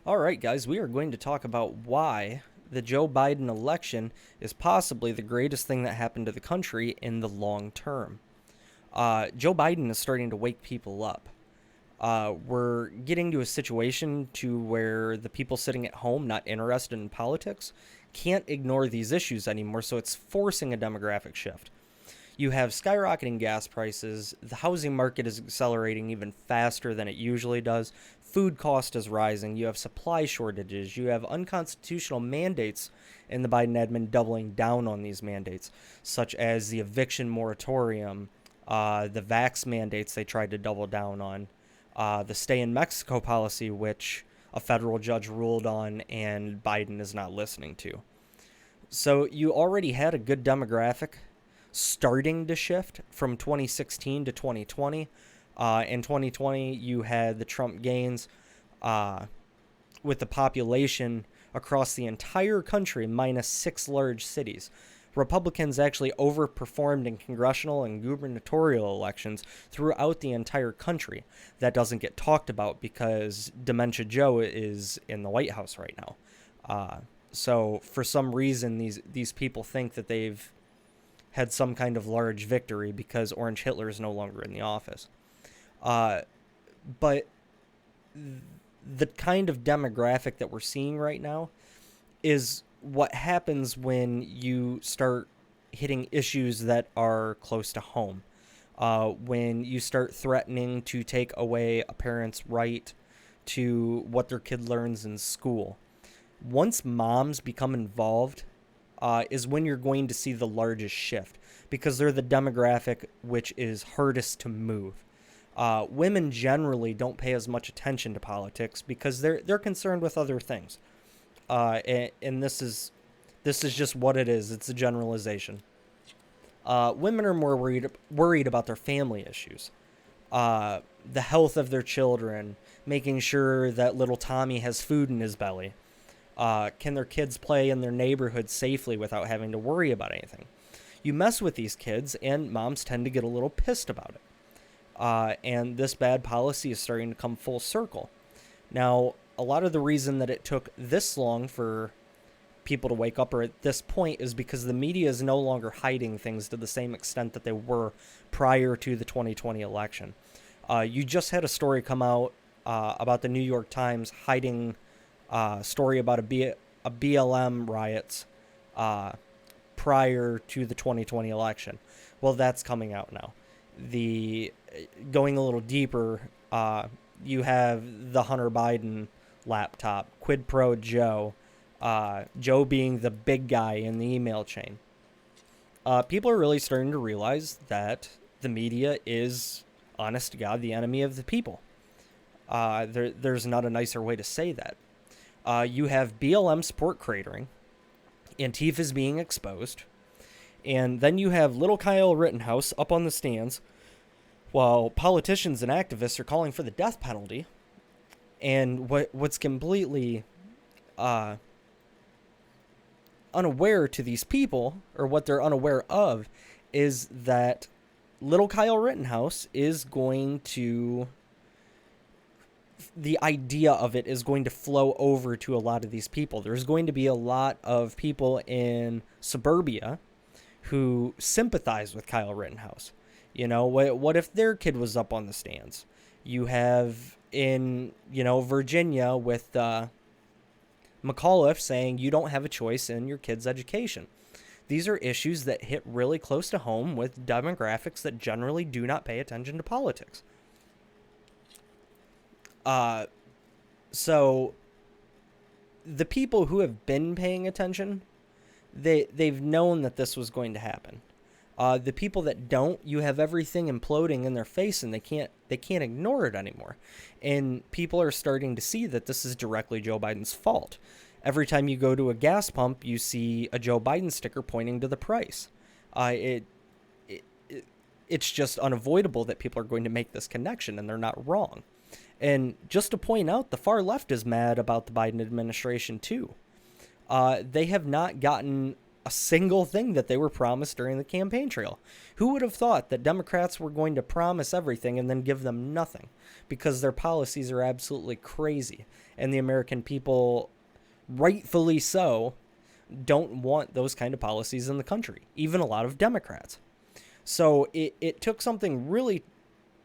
All right, guys, we are going to talk about why the Joe Biden election is possibly the greatest thing that happened to the country in the long term. Joe Biden is starting to wake people up. We're getting to a situation to where the people sitting at home, not interested in politics, can't ignore these issues anymore, so it's forcing a demographic shift. You have skyrocketing gas prices, the housing market is accelerating even faster than it usually does, food cost is rising, you have supply shortages, you have unconstitutional mandates in the Biden admin doubling down on these mandates, such as the eviction moratorium, the vax mandates they tried to double down on, the stay in Mexico policy, which a federal judge ruled on and Biden is not listening to. So you already had a good demographic starting to shift from 2016 to 2020. In 2020, you had the Trump gains uh, with the population across the entire country minus six large cities. Republicans actually overperformed in congressional and gubernatorial elections throughout the entire country. That doesn't get talked about because Dementia Joe is in the White House right now. So for some reason, these people think that they've had some kind of large victory because Orange Hitler is no longer in the office. Uh, but the kind of demographic that we're seeing right now is what happens when you start hitting issues that are close to home. When you start threatening to take away a parent's right to what their kid learns in school. Once moms become involved, is when you're going to see the largest shift because they're the demographic which is hardest to move. Women generally don't pay as much attention to politics because they're concerned with other things. And this is just what it is. It's a generalization. Women are more worried about their family issues, the health of their children, making sure that little Tommy has food in his belly. Can their kids play in their neighborhood safely without having to worry about anything? You mess with these kids, and moms tend to get a little pissed about it. And this bad policy is starting to come full circle. Now, a lot of the reason that it took this long for people to wake up or at this point is because the media is no longer hiding things to the same extent that they were prior to the 2020 election. You just had a story come out about the New York Times hiding a story about a BLM riots prior to the 2020 election. Well, that's coming out now. The Going a little deeper, you have the Hunter Biden laptop, Quid Pro Joe, Joe being the big guy in the email chain. People are really starting to realize that the media is, honest to God, the enemy of the people. There's not a nicer way to say that. You have BLM support cratering, Antifa's being exposed, and then you have little Kyle Rittenhouse up on the stands while politicians and activists are calling for the death penalty. And what's completely unaware to these people, or what they're unaware of, is that little Kyle Rittenhouse is going to, the idea of it is going to flow over to a lot of these people. There's going to be a lot of people in suburbia who sympathize with Kyle Rittenhouse. You know, what if their kid was up on the stands? You have in, Virginia with McAuliffe saying you don't have a choice in your kid's education. These are issues that hit really close to home with demographics that generally do not pay attention to politics. So the people who have been paying attention, they've known that this was going to happen. The people that don't, you have everything imploding in their face, and they can't ignore it anymore. And people are starting to see that this is directly Joe Biden's fault. Every time you go to a gas pump, you see a Joe Biden sticker pointing to the price. It's just unavoidable that people are going to make this connection, and they're not wrong. And just to point out, the far left is mad about the Biden administration too. They have not gotten a single thing that they were promised during the campaign trail. Who would have thought that Democrats were going to promise everything and then give them nothing? Because their policies are absolutely crazy. And the American people, rightfully so, don't want those kind of policies in the country. Even a lot of Democrats. So it took something really,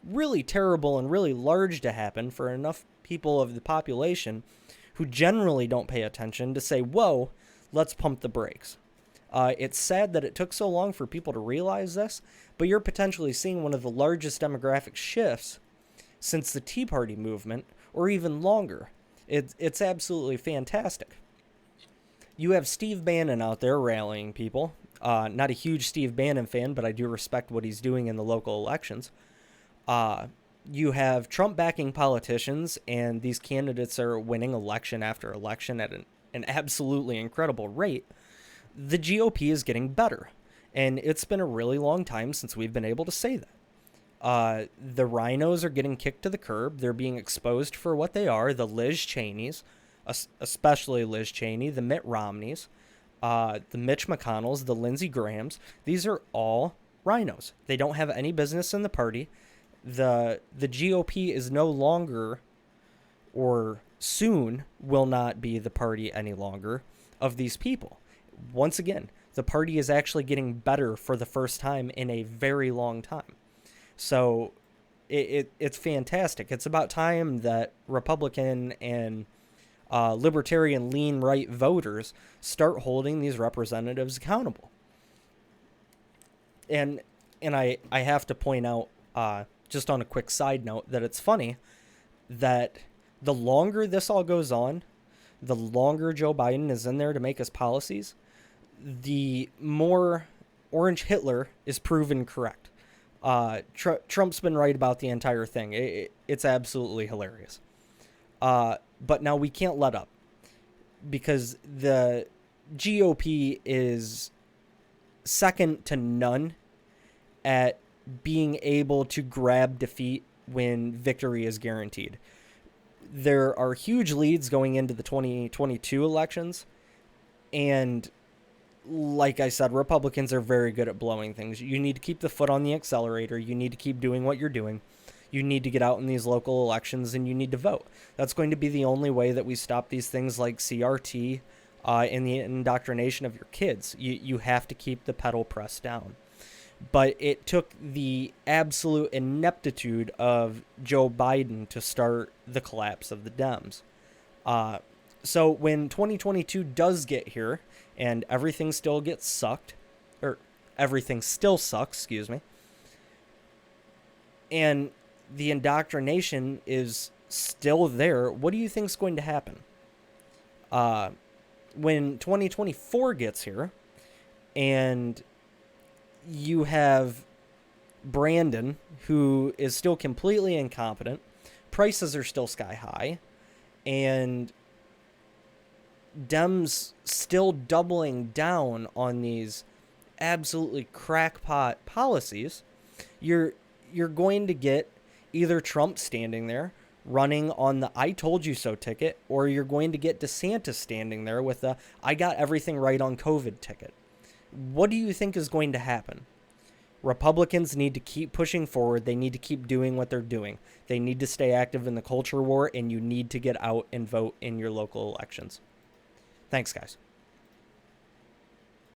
really terrible and really large to happen for enough people of the population who generally don't pay attention to say, whoa, let's pump the brakes. It's sad that it took so long for people to realize this, but you're potentially seeing one of the largest demographic shifts since the Tea Party movement, or even longer. It's absolutely fantastic. You have Steve Bannon out there rallying people. Not a huge Steve Bannon fan, but I do respect what he's doing in the local elections. You have Trump backing politicians, and these candidates are winning election after election at an absolutely incredible rate. The GOP is getting better, and it's been a really long time since we've been able to say that. The rhinos are getting kicked to the curb. They're being exposed for what they are, the Liz Cheneys, especially Liz Cheney, the Mitt Romneys, the Mitch McConnells, the Lindsey Grahams. These are all rhinos. They don't have any business in the party. The GOP is no longer, or soon will not be, the party any longer of these people. Once again, the party is actually getting better for the first time in a very long time. So it's fantastic. It's about time that Republican and libertarian lean right voters start holding these representatives accountable. And I have to point out, just on a quick side note, that it's funny that the longer this all goes on, the longer Joe Biden is in there to make his policies, the more Orange Hitler is proven correct. Trump's been right about the entire thing. It's absolutely hilarious. But now we can't let up, because the GOP is second to none at being able to grab defeat when victory is guaranteed. There are huge leads going into the 2022 elections, and like I said, Republicans are very good at blowing things. You need to keep the foot on the accelerator. You need to keep doing what you're doing. You need to get out in these local elections, and you need to vote. That's going to be the only way that we stop these things like CRT and the indoctrination of your kids. You have to keep the pedal pressed down. But it took the absolute ineptitude of Joe Biden to start the collapse of the Dems. So when 2022 does get here, and everything still gets sucked, or everything still sucks, excuse me, and the indoctrination is still there, what do you think is going to happen? When 2024 gets here, and you have Brandon, who is still completely incompetent, prices are still sky high, and Dems still doubling down on these absolutely crackpot policies, you're going to get either Trump standing there running on the I told you so ticket, or you're going to get DeSantis standing there with the I got everything right on COVID ticket. What do you think is going to happen? Republicans need to keep pushing forward. They need to keep doing what they're doing. They need to stay active in the culture war, and you need to get out and vote in your local elections. Thanks, guys.